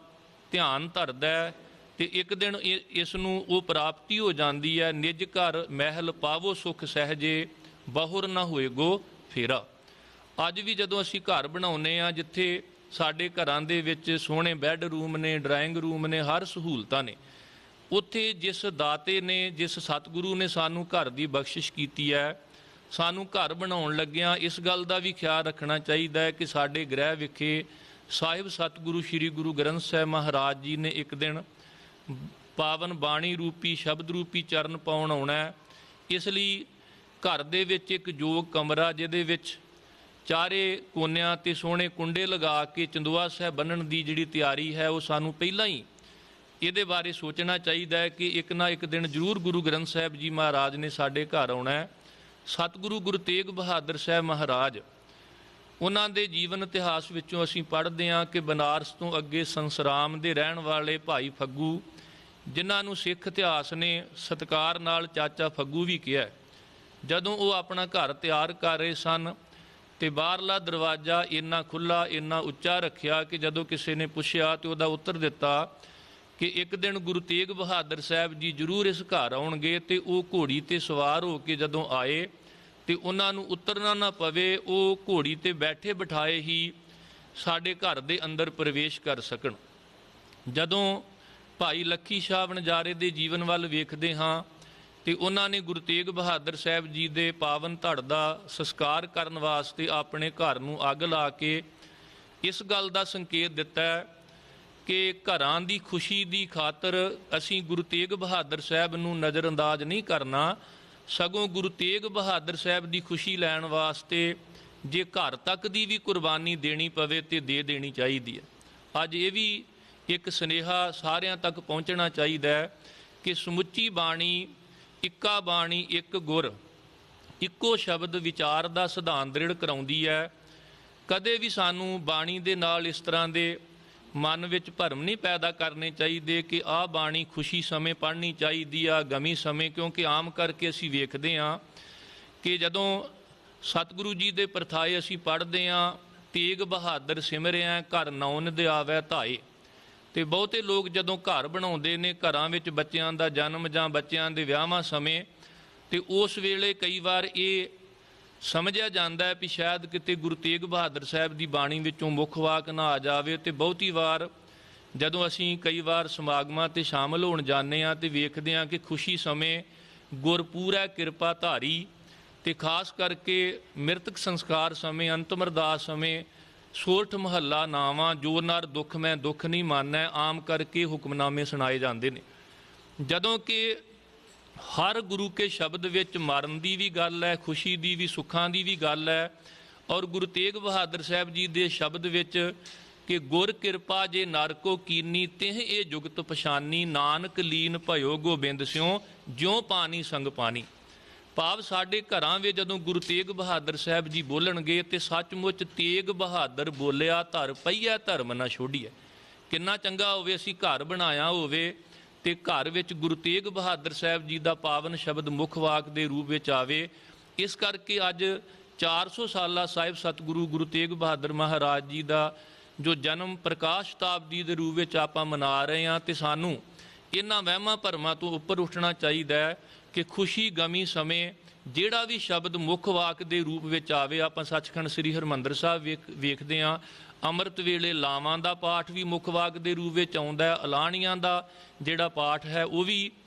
ਧਿਆਨ ਧਰਦਾ ਹੈ ਤੇ ਇੱਕ ਦਿਨ ਇਸ ਨੂੰ ਉਹ ਪ੍ਰਾਪਤੀ ਹੋ ਜਾਂਦੀ ਹੈ। ਨਿਜ ਘਰ ਮਹਿਲ ਪਾਵੋ ਸੁਖ ਸਹਿਜੇ, ਬਹੁਰ ਨਾ ਹੋਏਗੋ ਫੇਰਾ। ਅੱਜ ਵੀ ਜਦੋਂ ਅਸੀਂ ਘਰ ਬਣਾਉਂਦੇ ਹਾਂ ਜਿੱਥੇ ਸਾਡੇ ਘਰਾਂ ਦੇ ਵਿੱਚ ਸੋਹਣੇ ਬੈੱਡਰੂਮ ਨੇ, ਡਰਾਇੰਗ ਰੂਮ ਨੇ, ਹਰ ਸਹੂਲਤਾਂ ਨੇ, ਉੱਥੇ ਜਿਸ ਦਾਤੇ ਨੇ, ਜਿਸ ਸਤਿਗੁਰੂ ਨੇ ਸਾਨੂੰ ਘਰ ਦੀ ਬਖਸ਼ਿਸ਼ ਕੀਤੀ ਹੈ, ਸਾਨੂੰ ਘਰ ਬਣਾਉਣ ਲੱਗਿਆਂ ਇਸ ਗੱਲ ਦਾ ਵੀ ਖਿਆਲ ਰੱਖਣਾ ਚਾਹੀਦਾ ਹੈ ਕਿ ਸਾਡੇ ਗ੍ਰਹਿ ਵਿਖੇ ਸਾਹਿਬ ਸਤਿਗੁਰੂ ਸ੍ਰੀ ਗੁਰੂ ਗ੍ਰੰਥ ਸਾਹਿਬ ਮਹਾਰਾਜ ਜੀ ਨੇ ਇੱਕ ਦਿਨ ਪਾਵਨ ਬਾਣੀ ਰੂਪੀ ਸ਼ਬਦ ਰੂਪੀ ਚਰਨ ਪਾਉਣ ਆਉਣਾ ਹੈ। ਇਸ ਲਈ ਘਰ ਦੇ ਵਿੱਚ ਇੱਕ ਜੋਗ ਕਮਰਾ ਜਿਹਦੇ ਵਿੱਚ ਚਾਰੇ ਕੋਨਿਆਂ ਤੇ ਸੋਹਣੇ ਕੁੰਡੇ ਲਗਾ ਕੇ ਚੰਦੋਆ ਸਾਹਿਬ ਬੰਨਣ ਦੀ ਜਿਹੜੀ ਤਿਆਰੀ ਹੈ ਉਹ ਸਾਨੂੰ ਪਹਿਲਾਂ ਹੀ ਇਹਦੇ ਬਾਰੇ ਸੋਚਣਾ ਚਾਹੀਦਾ ਹੈ ਕਿ ਇੱਕ ਨਾ ਇੱਕ ਦਿਨ ਜ਼ਰੂਰ ਗੁਰੂ ਗ੍ਰੰਥ ਸਾਹਿਬ ਜੀ ਮਹਾਰਾਜ ਨੇ ਸਾਡੇ ਘਰ ਆਉਣਾ ਹੈ। ਸਤਿਗੁਰੂ ਗੁਰੂ ਤੇਗ ਬਹਾਦਰ ਸਾਹਿਬ ਮਹਾਰਾਜ, ਉਹਨਾਂ ਦੇ ਜੀਵਨ ਇਤਿਹਾਸ ਵਿੱਚੋਂ ਅਸੀਂ ਪੜ੍ਹਦੇ ਹਾਂ ਕਿ ਬਨਾਰਸ ਤੋਂ ਅੱਗੇ ਸੰਸਰਾਮ ਦੇ ਰਹਿਣ ਵਾਲੇ ਭਾਈ ਫੱਗੂ, ਜਿਨ੍ਹਾਂ ਨੂੰ ਸਿੱਖ ਇਤਿਹਾਸ ਨੇ ਸਤਿਕਾਰ ਨਾਲ ਚਾਚਾ ਫੱਗੂ ਵੀ ਕਿਹਾ, ਜਦੋਂ ਉਹ ਆਪਣਾ ਘਰ ਤਿਆਰ ਕਰ ਰਹੇ ਸਨ ਤੇ ਬਾਹਰਲਾ ਦਰਵਾਜ਼ਾ ਇੰਨਾ ਖੁੱਲ੍ਹਾ ਇੰਨਾ ਉੱਚਾ ਰੱਖਿਆ ਕਿ ਜਦੋਂ ਕਿਸੇ ਨੇ ਪੁੱਛਿਆ ਤੇ ਉਹਦਾ ਉੱਤਰ ਦਿੱਤਾ ਕਿ ਇੱਕ ਦਿਨ ਗੁਰੂ ਤੇਗ ਬਹਾਦਰ ਸਾਹਿਬ ਜੀ ਜ਼ਰੂਰ ਇਸ ਘਰ ਆਉਣਗੇ। ਤੇ ਉਹ ਘੋੜੀ 'ਤੇ ਸਵਾਰ ਹੋ ਕੇ ਜਦੋਂ ਆਏ ਤੇ ਉਹਨਾਂ ਨੂੰ ਉਤਰਨਾ ਨਾ ਪਵੇ, ਉਹ ਘੋੜੀ 'ਤੇ ਬੈਠੇ ਬਿਠਾਏ ਹੀ ਸਾਡੇ ਘਰ ਦੇ ਅੰਦਰ ਪ੍ਰਵੇਸ਼ ਕਰ ਸਕਣ। ਜਦੋਂ ਭਾਈ ਲੱਖੀ ਸ਼ਾਹ ਵਣਜਾਰੇ ਦੇ ਜੀਵਨ ਵੱਲ ਵੇਖਦੇ ਹਾਂ ਤੇ ਉਹਨਾਂ ਨੇ ਗੁਰੂ ਤੇਗ ਬਹਾਦਰ ਸਾਹਿਬ ਜੀ ਦੇ ਪਾਵਨ ਧੜ ਦਾ ਸੰਸਕਾਰ ਕਰਨ ਵਾਸਤੇ ਆਪਣੇ ਘਰ ਨੂੰ ਅੱਗ ਲਾ ਕੇ ਇਸ ਗੱਲ ਦਾ ਸੰਕੇਤ ਦਿੱਤਾ ਹੈ ਕਿ ਘਰਾਂ ਦੀ ਖੁਸ਼ੀ ਦੀ ਖਾਤਰ ਅਸੀਂ ਗੁਰੂ ਤੇਗ ਬਹਾਦਰ ਸਾਹਿਬ ਨੂੰ ਨਜ਼ਰਅੰਦਾਜ਼ ਨਹੀਂ ਕਰਨਾ, ਸਗੋਂ ਗੁਰੂ ਤੇਗ ਬਹਾਦਰ ਸਾਹਿਬ ਦੀ ਖੁਸ਼ੀ ਲੈਣ ਵਾਸਤੇ ਜੇ ਘਰ ਤੱਕ ਦੀ ਵੀ ਕੁਰਬਾਨੀ ਦੇਣੀ ਪਵੇ ਤੇ ਦੇ ਦੇਣੀ ਚਾਹੀਦੀ ਹੈ। ਅੱਜ ਇਹ ਵੀ ਇੱਕ ਸੁਨੇਹਾ ਸਾਰਿਆਂ ਤੱਕ ਪਹੁੰਚਣਾ ਚਾਹੀਦਾ ਹੈ ਕਿ ਸਮੁੱਚੀ ਬਾਣੀ ਇੱਕਾ ਬਾਣੀ ਇੱਕ ਗੁਰ, ਇੱਕੋ ਸ਼ਬਦ ਵਿਚਾਰ ਦਾ ਸਿਧਾਂਤ ਦ੍ਰਿੜ ਕਰਾਉਂਦੀ ਹੈ। ਕਦੇ ਵੀ ਸਾਨੂੰ ਬਾਣੀ ਦੇ ਨਾਲ ਇਸ ਤਰ੍ਹਾਂ ਦੇ ਮਨ ਵਿੱਚ ਭਰਮ ਨਹੀਂ ਪੈਦਾ ਕਰਨੇ ਚਾਹੀਦੇ ਕਿ ਆਹ ਬਾਣੀ ਖੁਸ਼ੀ ਸਮੇਂ ਪੜ੍ਹਨੀ ਚਾਹੀਦੀ ਆ, ਗਮੀ ਸਮੇਂ, ਕਿਉਂਕਿ ਆਮ ਕਰਕੇ ਅਸੀਂ ਵੇਖਦੇ ਹਾਂ ਕਿ ਜਦੋਂ ਸਤਿਗੁਰੂ ਜੀ ਦੇ ਪਰਥਾਏ ਅਸੀਂ ਪੜ੍ਹਦੇ ਹਾਂ, ਤੇਗ ਬਹਾਦਰ ਸਿਮਰਿਆ ਘਰ ਨੌਨ ਦੇ ਆਵੈ ਧਾਏ, ਤੇ ਬਹੁਤੇ ਲੋਕ ਜਦੋਂ ਘਰ ਬਣਾਉਂਦੇ ਨੇ ਘਰਾਂ ਵਿੱਚ ਬੱਚਿਆਂ ਦਾ ਜਨਮ ਜਾਂ ਬੱਚਿਆਂ ਦੇ ਵਿਆਹਾਂ ਸਮੇਂ, ਤੇ ਉਸ ਵੇਲੇ ਕਈ ਵਾਰ ਇਹ ਸਮਝਿਆ ਜਾਂਦਾ ਹੈ ਵੀ ਸ਼ਾਇਦ ਕਿਤੇ ਗੁਰੂ ਤੇਗ ਬਹਾਦਰ ਸਾਹਿਬ ਦੀ ਬਾਣੀ ਵਿੱਚੋਂ ਮੁੱਖ ਵਾਕ ਨਾ ਆ ਜਾਵੇ। ਤੇ ਬਹੁਤੀ ਵਾਰ ਜਦੋਂ ਅਸੀਂ ਕਈ ਵਾਰ ਸਮਾਗਮਾਂ 'ਤੇ ਸ਼ਾਮਲ ਹੋਣ ਜਾਂਦੇ ਹਾਂ ਤੇ ਵੇਖਦੇ ਹਾਂ ਕਿ ਖੁਸ਼ੀ ਸਮੇਂ ਗੁਰਪੂਰੈ ਕਿਰਪਾ ਧਾਰੀ, ਤੇ ਖਾਸ ਕਰਕੇ ਮ੍ਰਿਤਕ ਸੰਸਕਾਰ ਸਮੇਂ ਅੰਤਮ ਅਰਦਾਸ ਸਮੇਂ ਸੋਰਠ ਮਹੱਲਾ ਨਾਵਾਂ ਜੋ ਨਰ ਦੁੱਖ ਮੈਂ ਦੁੱਖ ਨਹੀਂ ਮਾਨੈ, ਆਮ ਕਰਕੇ ਹੁਕਮਨਾਮੇ ਸੁਣਾਏ ਜਾਂਦੇ ਨੇ। ਜਦੋਂ ਕਿ ਹਰ ਗੁਰੂ ਕੇ ਸ਼ਬਦ ਵਿੱਚ ਮਰਨ ਦੀ ਵੀ ਗੱਲ ਹੈ, ਖੁਸ਼ੀ ਦੀ ਵੀ, ਸੁੱਖਾਂ ਦੀ ਵੀ ਗੱਲ ਹੈ। ਔਰ ਗੁਰੂ ਤੇਗ ਬਹਾਦਰ ਸਾਹਿਬ ਜੀ ਦੇ ਸ਼ਬਦ ਵਿੱਚ ਕਿ ਗੁਰ ਕਿਰਪਾ ਜੇ ਨਰ ਕੋ ਕੀਨੀ, ਤਿਹ ਇਹ ਜੁਗਤ ਪਛਾਨੀ, ਨਾਨਕ ਲੀਨ ਭਇਓ ਗੋਬਿੰਦ ਸਿਉ, ਜਿਉ ਪਾਣੀ ਸੰਗ ਪਾਣੀ। ਭਾਵ ਸਾਡੇ ਘਰਾਂ ਵਿੱਚ ਜਦੋਂ ਗੁਰੂ ਤੇਗ ਬਹਾਦਰ ਸਾਹਿਬ ਜੀ ਬੋਲਣਗੇ ਤੇ ਸੱਚਮੁੱਚ ਤੇਗ ਬਹਾਦਰ ਬੋਲਿਆ ਧਰ ਪਈਆ ਧਰਮ ਨਾ ਛੋੜੀਐ। ਕਿੰਨਾ ਚੰਗਾ ਹੋਵੇ ਅਸੀਂ ਘਰ ਬਣਾਇਆ ਹੋਵੇ ਤੇ ਘਰ ਵਿੱਚ ਗੁਰੂ ਤੇਗ ਬਹਾਦਰ ਸਾਹਿਬ ਜੀ ਦਾ ਪਾਵਨ ਸ਼ਬਦ ਮੁੱਖ ਵਾਕ ਦੇ ਰੂਪ ਵਿੱਚ ਆਵੇ। ਇਸ ਕਰਕੇ ਅੱਜ 400 ਸਾਲਾ ਸਾਹਿਬ ਸਤਿਗੁਰੂ ਗੁਰੂ ਤੇਗ ਬਹਾਦਰ ਮਹਾਰਾਜ ਜੀ ਦਾ ਜੋ ਜਨਮ ਪ੍ਰਕਾਸ਼ ਸ਼ਤਾਬਦੀ ਦੇ ਰੂਪ ਵਿੱਚ ਆਪਾਂ ਮਨਾ ਰਹੇ ਹਾਂ, ਤੇ ਸਾਨੂੰ ਇਹਨਾਂ ਵਹਿਮਾਂ ਭਰਮਾਂ ਤੋਂ ਉੱਪਰ ਉੱਠਣਾ ਚਾਹੀਦਾ ਹੈ ਕਿ ਖੁਸ਼ੀ ਗਮੀ ਸਮੇਂ ਜਿਹੜਾ ਵੀ ਸ਼ਬਦ ਮੁੱਖ ਵਾਕ ਦੇ ਰੂਪ ਵਿੱਚ ਆਵੇ। ਆਪਾਂ ਸੱਚਖੰਡ ਸ੍ਰੀ ਹਰਿਮੰਦਰ ਸਾਹਿਬ ਵੇਖਦੇ ਹਾਂ, ਅੰਮ੍ਰਿਤ ਵੇਲੇ ਲਾਵਾਂ ਦਾ ਪਾਠ ਵੀ ਮੁੱਖ ਵਾਕ ਦੇ ਰੂਪ ਵਿੱਚ ਆਉਂਦਾ ਹੈ, ਅਲਾਣੀਆਂ ਦਾ ਜਿਹੜਾ ਪਾਠ ਹੈ ਉਹ ਵੀ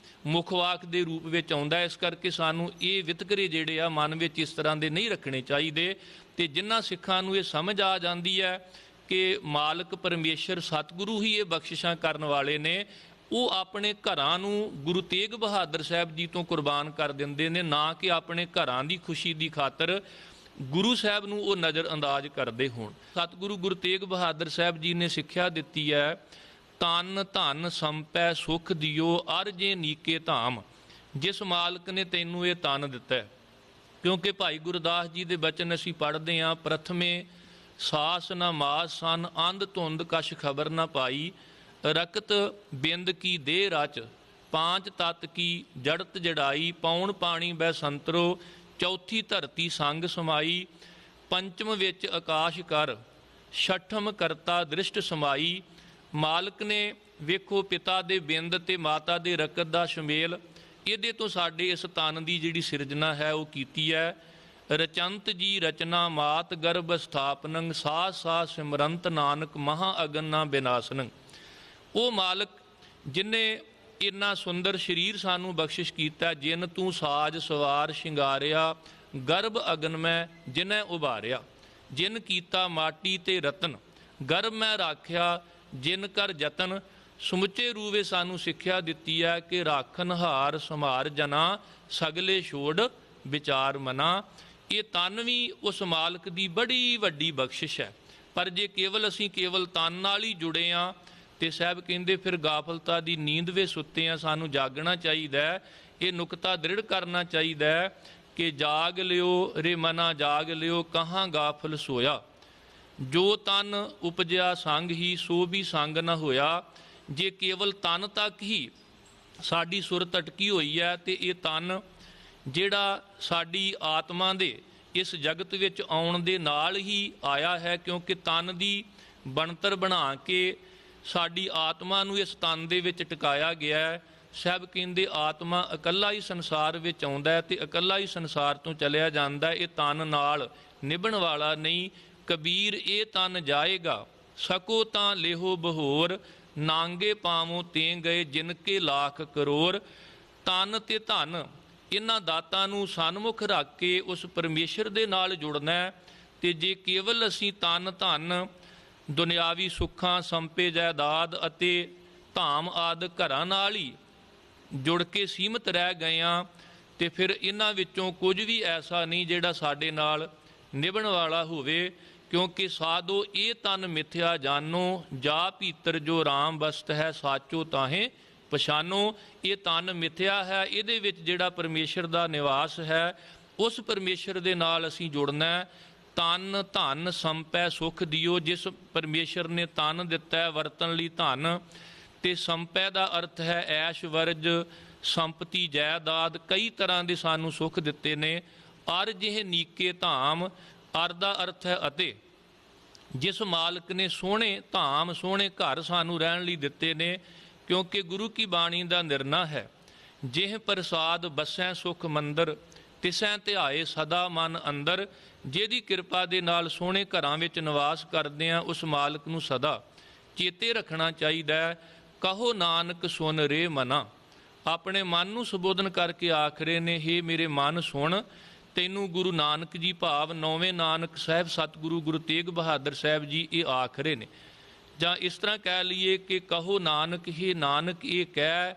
ਮੁੱਖ ਵਾਕ ਦੇ ਰੂਪ ਵਿੱਚ ਆਉਂਦਾ ਹੈ। ਇਸ ਕਰਕੇ ਸਾਨੂੰ ਇਹ ਵਿਤਕਰੇ ਜਿਹੜੇ ਆ ਮਨ ਵਿੱਚ ਇਸ ਤਰ੍ਹਾਂ ਦੇ ਨਹੀਂ ਰੱਖਣੇ ਚਾਹੀਦੇ। ਤੇ ਜਿਨ੍ਹਾਂ ਸਿੱਖਾਂ ਨੂੰ ਇਹ ਸਮਝ ਆ ਜਾਂਦੀ ਹੈ ਕਿ ਮਾਲਕ ਪਰਮੇਸ਼ਰ ਸਤਿਗੁਰੂ ਹੀ ਇਹ ਬਖਸ਼ਿਸ਼ਾਂ ਕਰਨ ਵਾਲੇ ਨੇ, ਉਹ ਆਪਣੇ ਘਰਾਂ ਨੂੰ ਗੁਰੂ ਤੇਗ ਬਹਾਦਰ ਸਾਹਿਬ ਜੀ ਤੋਂ ਕੁਰਬਾਨ ਕਰ ਦਿੰਦੇ ਨੇ, ਨਾ ਕਿ ਆਪਣੇ ਘਰਾਂ ਦੀ ਖੁਸ਼ੀ ਦੀ ਖਾਤਰ ਗੁਰੂ ਸਾਹਿਬ ਨੂੰ ਉਹ ਨਜ਼ਰ ਅੰਦਾਜ਼ ਕਰਦੇ ਹੋਣ। ਸਤਿਗੁਰੂ ਗੁਰੂ ਤੇਗ ਬਹਾਦਰ ਸਾਹਿਬ ਜੀ ਨੇ ਸਿੱਖਿਆ ਦਿੱਤੀ ਹੈ ਤਨ ਧਨ ਸੰਪੈ ਸੁਖ ਦਿਓ ਅਰ ਜੇ ਨੀਕੇ ਧਾਮ। ਜਿਸ ਮਾਲਕ ਨੇ ਤੈਨੂੰ ਇਹ ਤਨ ਦਿੱਤਾ ਹੈ, ਕਿਉਂਕਿ ਭਾਈ ਗੁਰਦਾਸ ਜੀ ਦੇ ਬਚਨ ਅਸੀਂ ਪੜ੍ਹਦੇ ਹਾਂ, ਪ੍ਰਥਮੇ ਸਾਸ ਨਾ ਮਾਸ ਸਨ, ਅੰਧ ਧੁੰਦ ਕਛ ਖਬਰ ਨਾ ਪਾਈ, ਰਕਤ ਬਿੰਦ ਕੀ ਦੇਹ ਰਚ, ਪਾਂਚ ਤਤ ਕੀ ਜੜਤ ਜੜਾਈ, ਪੌਣ ਪਾਣੀ ਬੈ ਸੰਤਰੋ, ਚੌਥੀ ਧਰਤੀ ਸੰਗ ਸਮਾਈ, ਪੰਚਮ ਵਿੱਚ ਆਕਾਸ਼ ਕਰ, ਛਠਮ ਕਰਤਾ ਦ੍ਰਿਸ਼ਟ ਸਮਾਈ। ਮਾਲਕ ਨੇ ਵੇਖੋ ਪਿਤਾ ਦੇ ਬਿੰਦ ਤੇ ਮਾਤਾ ਦੇ ਰਕਤ ਦਾ ਸ਼ਮੇਲ, ਇਹਦੇ ਤੋਂ ਸਾਡੇ ਇਸ ਤਨ ਦੀ ਜਿਹੜੀ ਸਿਰਜਣਾ ਹੈ ਉਹ ਕੀਤੀ ਹੈ। ਰਚੰਤ ਜੀ ਰਚਨਾ ਮਾਤ ਗਰਭ ਸਥਾਪਨੰ, ਸਾਸ ਸਾਸ ਸਿਮਰੰਤ ਨਾਨਕ ਮਹਾ ਅਗਨ ਨਾ ਬਿਨਾਸਨੰ। ਉਹ ਮਾਲਕ ਜਿਨੇ ਇੰਨਾ ਸੁੰਦਰ ਸਰੀਰ ਸਾਨੂੰ ਬਖਸ਼ਿਸ਼ ਕੀਤਾ, ਜਿਨ ਤੂੰ ਸਾਜ ਸਵਾਰ ਸ਼ਿੰਗਾਰਿਆ, ਗਰਭ ਅਗਨ ਮੈਂ ਜਿਨੈ ਉਭਾਰਿਆ, ਜਿਨ ਕੀਤਾ ਮਾਟੀ ਤੇ ਰਤਨ, ਗਰਭ ਮੈਂ ਰਾਖਿਆ ਜਿਨ ਕਰ ਯਤਨ। ਸਮੁੱਚੇ ਰੂਵੇ ਸਾਨੂੰ ਸਿੱਖਿਆ ਦਿੱਤੀ ਹੈ ਕਿ ਰਾਖਨ ਹਾਰ ਸੰਭਾਰ ਜਨਾ, ਸਗਲੇ ਛੋੜ ਵਿਚਾਰ ਮਨਾ। ਇਹ ਤਨ ਵੀ ਉਸ ਮਾਲਕ ਦੀ ਬੜੀ ਵੱਡੀ ਬਖਸ਼ਿਸ਼ ਹੈ। ਪਰ ਜੇ ਅਸੀਂ ਕੇਵਲ ਤਨ ਨਾਲ ਹੀ ਜੁੜੇ ਹਾਂ ਤੇ ਸਾਹਿਬ ਕਹਿੰਦੇ ਫਿਰ ਗਾਫਲਤਾ ਦੀ ਨੀਂਦ ਵੇ ਸੁੱਤੇ ਹਾਂ। ਸਾਨੂੰ ਜਾਗਣਾ ਚਾਹੀਦਾ ਹੈ, ਇਹ ਨੁਕਤਾ ਦ੍ਰਿੜ ਕਰਨਾ ਚਾਹੀਦਾ ਹੈ ਕਿ ਜਾਗ ਲਿਓ ਰੇ ਮਨਾ ਜਾਗ ਲਿਓ, ਕਹਾਂ ਗਾਫਲ ਸੋਇਆ। ਜੋ ਤਨ ਉਪਜਿਆ ਸੰਗ ਹੀ, ਸੋ ਵੀ ਸੰਗ ਨਾ ਹੋਇਆ। ਜੇ ਕੇਵਲ ਤਨ ਤੱਕ ਹੀ ਸਾਡੀ ਸੁਰਤ ਅਟਕੀ ਹੋਈ ਹੈ ਤੇ ਇਹ ਤਨ ਜਿਹੜਾ ਸਾਡੀ ਆਤਮਾ ਦੇ ਇਸ ਜਗਤ ਵਿੱਚ ਆਉਣ ਦੇ ਨਾਲ ਹੀ ਆਇਆ ਹੈ, ਕਿਉਂਕਿ ਤਨ ਦੀ ਬਣਤਰ ਬਣਾ ਕੇ ਸਾਡੀ ਆਤਮਾ ਨੂੰ ਇਸ ਤਨ ਦੇ ਵਿੱਚ ਟਿਕਾਇਆ ਗਿਆ ਹੈ। ਸਾਹਿਬ ਕਹਿੰਦੇ ਆਤਮਾ ਇਕੱਲਾ ਹੀ ਸੰਸਾਰ ਵਿੱਚ ਆਉਂਦਾ ਹੈ ਤੇ ਇਕੱਲਾ ਹੀ ਸੰਸਾਰ ਤੋਂ ਚਲਿਆ ਜਾਂਦਾ। ਇਹ ਤਨ ਨਾਲ ਨਿਭਣ ਵਾਲਾ ਨਹੀਂ। ਕਬੀਰ ਇਹ ਤਨ ਜਾਏਗਾ ਸਕੋ ਤਾਂ ਲਿਹੋ ਬਹੋਰ, ਨਾਂਗੇ ਪਾਵੋਂ ਤੇ ਗਏ ਜਿਨ ਕੇ ਲੱਖ ਕਰੋੜ। ਤਨ ਤੇ ਧਨ ਇਹਨਾਂ ਦਾਤਾਂ ਨੂੰ ਸਨਮੁਖ ਰੱਖ ਕੇ ਉਸ ਪਰਮੇਸ਼ਰ ਦੇ ਨਾਲ ਜੁੜਨਾ ਹੈ। ਤੇ ਜੇ ਕੇਵਲ ਅਸੀਂ ਤਨ ਧਨ ਦੁਨਿਆਵੀ ਸੁੱਖਾਂ ਸੰਪੇ ਜਾਇਦਾਦ ਅਤੇ ਧਾਮ ਆਦਿ ਘਰਾਂ ਨਾਲ ਹੀ ਜੁੜ ਕੇ ਸੀਮਤ ਰਹਿ ਗਏ ਹਾਂ ਤੇ ਫਿਰ ਇਹਨਾਂ ਵਿੱਚੋਂ ਕੁਝ ਵੀ ਐਸਾ ਨਹੀਂ ਜਿਹੜਾ ਸਾਡੇ ਨਾਲ ਨਿਭਣ ਵਾਲਾ ਹੋਵੇ। ਕਿਉਂਕਿ ਸਾਧੋ ਇਹ ਤਨ ਮਿਥਿਆ ਜਾਨੋ, ਜਾ ਭੀਤਰ ਜੋ ਰਾਮ ਬਸਤ ਹੈ ਸਾਚੋ ਤਾਹੇ ਪਛਾਨੋ। ਇਹ ਤਨ ਮਿਥਿਆ ਹੈ, ਇਹਦੇ ਵਿੱਚ ਜਿਹੜਾ ਪਰਮੇਸ਼ਰ ਦਾ ਨਿਵਾਸ ਹੈ ਉਸ ਪਰਮੇਸ਼ਰ ਦੇ ਨਾਲ ਅਸੀਂ ਜੁੜਨਾ। ਤਨ ਧਨ ਸੰਪੈ ਸੁਖ ਦਿਓ, ਜਿਸ ਪਰਮੇਸ਼ਰ ਨੇ ਤਨ ਦਿੱਤਾ ਹੈ ਵਰਤਣ ਲਈ ਧਨ, ਤੇ ਸੰਪੈ ਦਾ ਅਰਥ ਹੈ ਐਸ਼ ਵਰਜ ਸੰਪਤੀ ਜਾਇਦਾਦ, ਕਈ ਤਰ੍ਹਾਂ ਦੇ ਸਾਨੂੰ ਸੁੱਖ ਦਿੱਤੇ ਨੇ। ਅਰ ਜਿਹੇ ਨੀਕੇ ਧਾਮ, ਅਰ ਦਾ ਅਰਥ ਹੈ ਅਤੇ, ਜਿਸ ਮਾਲਕ ਨੇ ਸੋਹਣੇ ਧਾਮ ਸੋਹਣੇ ਘਰ ਸਾਨੂੰ ਰਹਿਣ ਲਈ ਦਿੱਤੇ ਨੇ। ਕਿਉਂਕਿ ਗੁਰੂ ਕੀ ਬਾਣੀ ਦਾ ਨਿਰਣਾ ਹੈ, ਜਿਹ ਪ੍ਰਸਾਦ ਬਸੈ ਸੁਖ ਮੰਦਰ, ਤਿਸੈ ਧਿਆਏ ਸਦਾ ਮਨ ਅੰਦਰ। ਜਿਹਦੀ ਕਿਰਪਾ ਦੇ ਨਾਲ ਸੋਹਣੇ ਘਰਾਂ ਵਿੱਚ ਨਿਵਾਸ ਕਰਦੇ ਹਾਂ, ਉਸ ਮਾਲਕ ਨੂੰ ਸਦਾ ਚੇਤੇ ਰੱਖਣਾ ਚਾਹੀਦਾ ਹੈ। ਕਹੋ ਨਾਨਕ ਸੁਨ ਰੇ ਮਨਾ, ਆਪਣੇ ਮਨ ਨੂੰ ਸੰਬੋਧਨ ਕਰਕੇ ਆਖ ਰਹੇ ਨੇ, ਹੇ ਮੇਰੇ ਮਨ ਸੁਣ। ਤੈਨੂੰ ਗੁਰੂ ਨਾਨਕ ਜੀ ਭਾਵ ਨੌਵੇਂ ਨਾਨਕ ਸਾਹਿਬ ਸਤਿਗੁਰੂ ਗੁਰੂ ਤੇਗ ਬਹਾਦਰ ਸਾਹਿਬ ਜੀ ਇਹ ਆਖ ਰਹੇ ਨੇ। ਜਾਂ ਇਸ ਤਰ੍ਹਾਂ ਕਹਿ ਲਈਏ ਕਿ ਕਹੋ ਨਾਨਕ, ਹੇ ਨਾਨਕ ਇਹ ਕਹਿ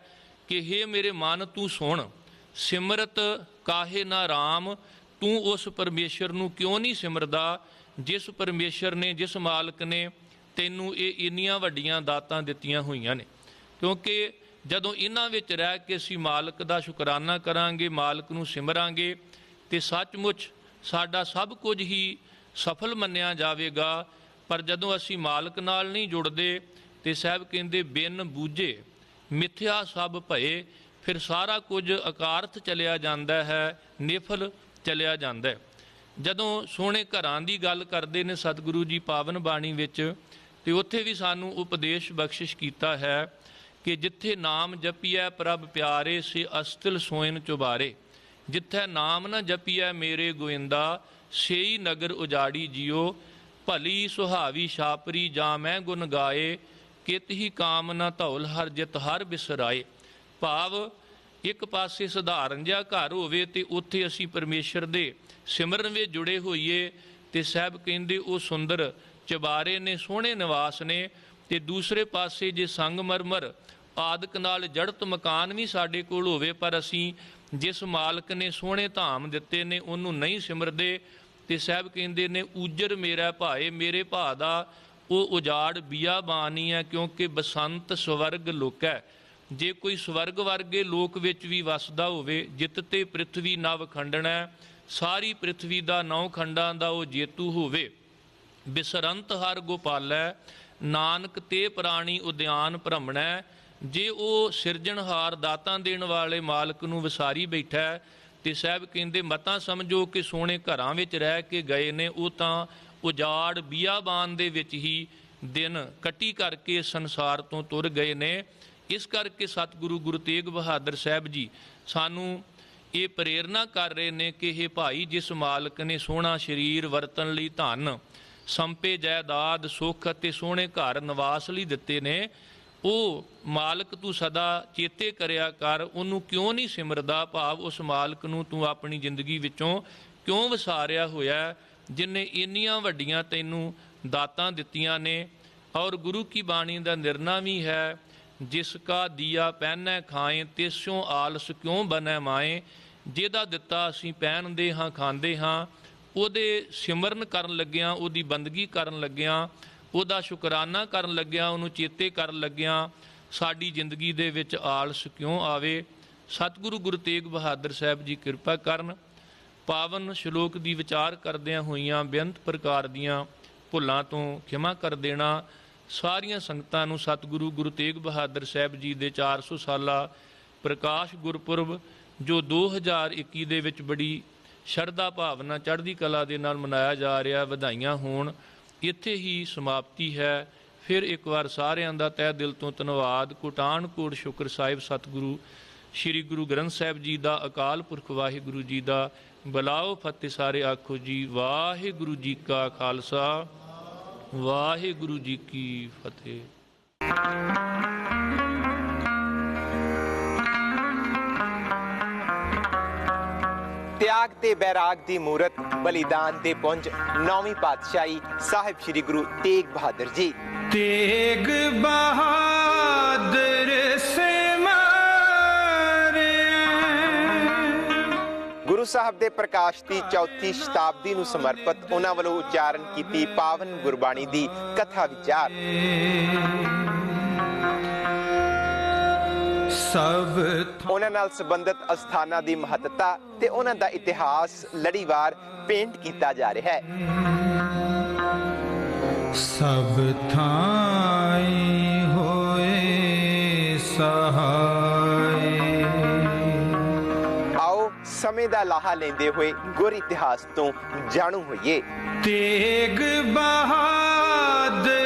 ਕਿ ਹੇ ਮੇਰੇ ਮਨ ਤੂੰ ਸੁਣ। ਸਿਮਰਤ ਕਾਹੇ ਨਾ ਰਾਮ, ਤੂੰ ਉਸ ਪਰਮੇਸ਼ਰ ਨੂੰ ਕਿਉਂ ਨਹੀਂ ਸਿਮਰਦਾ ਜਿਸ ਪਰਮੇਸ਼ਰ ਨੇ ਜਿਸ ਮਾਲਕ ਨੇ ਤੈਨੂੰ ਇਹ ਇੰਨੀਆਂ ਵੱਡੀਆਂ ਦਾਤਾਂ ਦਿੱਤੀਆਂ ਹੋਈਆਂ ਨੇ। ਕਿਉਂਕਿ ਜਦੋਂ ਇਹਨਾਂ ਵਿੱਚ ਰਹਿ ਕੇ ਅਸੀਂ ਮਾਲਕ ਦਾ ਸ਼ੁਕਰਾਨਾ ਕਰਾਂਗੇ, ਮਾਲਕ ਨੂੰ ਸਿਮਰਾਂਗੇ, ਤੇ ਸੱਚਮੁੱਚ ਸਾਡਾ ਸਭ ਕੁਝ ਹੀ ਸਫਲ ਮੰਨਿਆ ਜਾਵੇਗਾ। ਪਰ ਜਦੋਂ ਅਸੀਂ ਮਾਲਕ ਨਾਲ ਨਹੀਂ ਜੁੜਦੇ ਤੇ ਸਾਹਿਬ ਕਹਿੰਦੇ ਬਿਨ ਬੂਝੇ ਮਿਥਿਆ ਸਭ ਭਏ, ਫਿਰ ਸਾਰਾ ਕੁਝ ਅਕਾਰਥ ਚਲਿਆ ਜਾਂਦਾ ਹੈ, ਨਿਫਲ ਚਲਿਆ ਜਾਂਦਾ ਹੈ। ਜਦੋਂ ਸੋਹਣੇ ਘਰਾਂ ਦੀ ਗੱਲ ਕਰਦੇ ਨੇ ਸਤਿਗੁਰੂ ਜੀ ਪਾਵਨ ਬਾਣੀ ਵਿੱਚ, ਤੇ ਉੱਥੇ ਵੀ ਸਾਨੂੰ ਉਪਦੇਸ਼ ਬਖਸ਼ਿਸ਼ ਕੀਤਾ ਹੈ ਕਿ ਜਿੱਥੇ ਨਾਮ ਜਪੀਐ ਪ੍ਰਭ ਪਿਆਰੇ, ਸੇ ਅਸਤਿਲ ਸੋਇਨ ਚੁਬਾਰੇ। ਜਿੱਥੇ ਨਾਮ ਨਾ ਜਪੀਐ ਮੇਰੇ ਗੋਇੰਦਾ, ਸੇਈ ਨਗਰ ਉਜਾੜੀ ਜਿਉ। ਭਲੀ ਸੁਹਾਵੀ ਛਾਪਰੀ ਜਾਂ ਮੈਂ ਗੁਣ ਗਾਏ, ਕਿਤ ਹੀ ਕਾਮ ਨਾ ਧੌਲ ਹਰ ਜਿਤ ਹਰ ਬਿਸਰਾਏ। ਭਾਵ ਇੱਕ ਪਾਸੇ ਸਧਾਰਨ ਜਿਹਾ ਘਰ ਹੋਵੇ ਤੇ ਉੱਥੇ ਅਸੀਂ ਪਰਮੇਸ਼ਰ ਦੇ ਸਿਮਰਨ ਵਿੱਚ ਜੁੜੇ ਹੋਈਏ, ਤੇ ਸਾਹਿਬ ਕਹਿੰਦੇ ਉਹ ਸੁੰਦਰ ਚਬਾਰੇ ਨੇ, ਸੋਹਣੇ ਨਿਵਾਸ ਨੇ। ਤੇ ਦੂਸਰੇ ਪਾਸੇ ਜੇ ਸੰਗਮਰਮਰ ਆਦਿਕ ਨਾਲ ਜੜਤ ਮਕਾਨ ਵੀ ਸਾਡੇ ਕੋਲ ਹੋਵੇ, ਪਰ ਅਸੀਂ ਜਿਸ ਮਾਲਕ ਨੇ ਸੋਹਣੇ ਧਾਮ ਦਿੱਤੇ ਨੇ ਉਹਨੂੰ ਨਹੀਂ ਸਿਮਰਦੇ, ਤੇ ਸਾਹਿਬ ਕਹਿੰਦੇ ਨੇ ਊਜਰ ਮੇਰਾ ਭਾਏ, ਮੇਰੇ ਭਾ ਦਾ ਉਹ ਉਜਾੜ ਬੀਆਬਾਨ ਹੀ ਹੈ, ਕਿਉਂਕਿ ਬਸੰਤ ਸਵਰਗ ਲੋਕੈ। ਜੇ ਕੋਈ ਸਵਰਗ ਵਰਗੇ ਲੋਕ ਵਿੱਚ ਵੀ ਵਸਦਾ ਹੋਵੇ, ਜਿਤ ਤੇ ਪ੍ਰਿਥਵੀ ਨਵ ਖੰਡਣਾ, ਸਾਰੀ ਪ੍ਰਿਥਵੀ ਦਾ 9 ਖੰਡਾਂ ਦਾ ਉਹ ਜੇਤੂ ਹੋਵੇ। ਬਿਸਰੰਤ ਹਰ ਗੋਪਾਲੈ, ਨਾਨਕ ਤੇ ਪ੍ਰਾਣੀ ਉਦਿਆਨ ਭ੍ਰਮਣੈ। ਜੇ ਉਹ ਸਿਰਜਣਹਾਰ ਦਾਤਾਂ ਦੇਣ ਵਾਲੇ ਮਾਲਕ ਨੂੰ ਵਿਸਾਰੀ ਬੈਠਾ ਤੇ ਸਾਹਿਬ ਕਹਿੰਦੇ ਮਤਾਂ ਸਮਝੋ ਕਿ ਸੋਹਣੇ ਘਰਾਂ ਵਿੱਚ ਰਹਿ ਕੇ ਗਏ ਨੇ, ਉਹ ਤਾਂ ਉਜਾੜ ਬੀਆਬਾਨ ਦੇ ਵਿੱਚ ਹੀ ਦਿਨ ਕੱਟੀ ਕਰਕੇ ਸੰਸਾਰ ਤੋਂ ਤੁਰ ਗਏ ਨੇ। ਇਸ ਕਰਕੇ ਸਤਿਗੁਰੂ ਗੁਰੂ ਤੇਗ ਬਹਾਦਰ ਸਾਹਿਬ ਜੀ ਸਾਨੂੰ ਇਹ ਪ੍ਰੇਰਨਾ ਕਰ ਰਹੇ ਨੇ ਕਿ ਇਹ ਭਾਈ, ਜਿਸ ਮਾਲਕ ਨੇ ਸੋਹਣਾ ਸਰੀਰ ਵਰਤਣ ਲਈ ਧਨ ਸੰਪੇ ਜਾਇਦਾਦ ਸੁੱਖ ਅਤੇ ਸੋਹਣੇ ਘਰ ਨਿਵਾਸ ਲਈ ਦਿੱਤੇ ਨੇ, ਉਹ ਮਾਲਕ ਤੂੰ ਸਦਾ ਚੇਤੇ ਕਰਿਆ ਕਰ। ਉਹਨੂੰ ਕਿਉਂ ਨਹੀਂ ਸਿਮਰਦਾ? ਭਾਵ ਉਸ ਮਾਲਕ ਨੂੰ ਤੂੰ ਆਪਣੀ ਜ਼ਿੰਦਗੀ ਵਿੱਚੋਂ ਕਿਉਂ ਵਿਸਾਰਿਆ ਹੋਇਆ, ਜਿਨਨੇ ਇੰਨੀਆਂ ਵੱਡੀਆਂ ਤੈਨੂੰ ਦਾਤਾਂ ਦਿੱਤੀਆਂ ਨੇ। ਔਰ ਗੁਰੂ ਕੀ ਬਾਣੀ ਦਾ ਨਿਰਣਾ ਵੀ ਹੈ, ਜਿਸ ਕਾ ਦੀਆ ਪਹਿਨੈ ਖਾਏ, ਤਿਸਿਓਂ ਆਲਸ ਕਿਉਂ ਬਨੈ ਮਾਏ। ਜਿਹਦਾ ਦਿੱਤਾ ਅਸੀਂ ਪਹਿਨਦੇ ਹਾਂ, ਖਾਂਦੇ ਹਾਂ, ਉਹਦੇ ਸਿਮਰਨ ਕਰਨ ਲੱਗਿਆਂ, ਉਹਦੀ ਬੰਦਗੀ ਕਰਨ ਲੱਗਿਆਂ, ਉਹਦਾ ਸ਼ੁਕਰਾਨਾ ਕਰਨ ਲੱਗਿਆਂ, ਉਹਨੂੰ ਚੇਤੇ ਕਰਨ ਲੱਗਿਆਂ ਸਾਡੀ ਜ਼ਿੰਦਗੀ ਦੇ ਵਿੱਚ ਆਲਸ ਕਿਉਂ ਆਵੇ। ਸਤਿਗੁਰੂ ਗੁਰੂ ਤੇਗ ਬਹਾਦਰ ਸਾਹਿਬ ਜੀ ਕਿਰਪਾ ਕਰਨ। ਪਾਵਨ ਸ਼ਲੋਕ ਦੀ ਵਿਚਾਰ ਕਰਦਿਆਂ ਹੋਈਆਂ ਬੇਅੰਤ ਪ੍ਰਕਾਰ ਦੀਆਂ ਭੁੱਲਾਂ ਤੋਂ ਖਿਮਾ ਕਰ ਦੇਣਾ। ਸਾਰੀਆਂ ਸੰਗਤਾਂ ਨੂੰ ਸਤਿਗੁਰੂ ਗੁਰੂ ਤੇਗ ਬਹਾਦਰ ਸਾਹਿਬ ਜੀ ਦੇ 400 ਸਾਲਾ ਪ੍ਰਕਾਸ਼ ਗੁਰਪੁਰਬ, ਜੋ 2021 ਦੇ ਵਿੱਚ ਬੜੀ ਸ਼ਰਧਾ ਭਾਵਨਾ ਚੜ੍ਹਦੀ ਕਲਾ ਦੇ ਨਾਲ ਮਨਾਇਆ ਜਾ ਰਿਹਾ, ਵਧਾਈਆਂ ਹੋਣ। ਇੱਥੇ ਹੀ ਸਮਾਪਤੀ ਹੈ। ਫਿਰ ਇੱਕ ਵਾਰ ਸਾਰਿਆਂ ਦਾ ਤਹਿ ਦਿਲ ਤੋਂ ਧੰਨਵਾਦ। ਕੋਟਾਨ ਕੋਟ ਸ਼ੁਕਰ ਸਾਹਿਬ ਸਤਿਗੁਰੂ ਸ਼੍ਰੀ ਗੁਰੂ ਗ੍ਰੰਥ ਸਾਹਿਬ ਜੀ ਦਾ, ਅਕਾਲ ਪੁਰਖ ਵਾਹਿਗੁਰੂ ਜੀ ਦਾ। ਬੁਲਾਓ ਫਤਿਹ ਸਾਰੇ ਆਖੋ ਜੀ ਵਾਹਿਗੁਰੂ ਜੀ ਕਾ ਖਾਲਸਾ, ਵਾਹਿਗੁਰੂ ਜੀ ਕੀ ਫਤਿਹ। त्याग ते बैराग दी मूरत, बलिदान ते पुंज, 9वीं पातशाही साहिब श्री गुरु तेग बहादुर जी। तेग बहादुर से मारे गुरु साहब दे प्रकाश दी 4थी शताब्दी नूं समर्पित उन्हां वल्लों उच्चारण कीती पावन गुरबाणी दी कथा विचार। ਉਹਨਾਂ ਨਾਲ ਸੰਬੰਧਿਤ ਅਸਥਾਨਾਂ ਦੀ ਮਹੱਤਤਾ ਤੇ ਉਹਨਾਂ ਦਾ ਇਤਿਹਾਸ ਲੜੀਵਾਰ ਪੇਂਟ ਕੀਤਾ ਜਾ ਰਿਹਾ ਹੈ। ਸਭ ਥਾਈਂ ਹੋਏ ਸਹਾਏ। ਆਓ ਸਮੇਂ ਦਾ ਲਾਹਾ ਲੈਂਦੇ ਹੋਏ ਗੁਰ ਇਤਿਹਾਸ ਤੋਂ ਜਾਣੂ ਹੋਈਏ। ਤੇਗ ਬਹਾਦਰ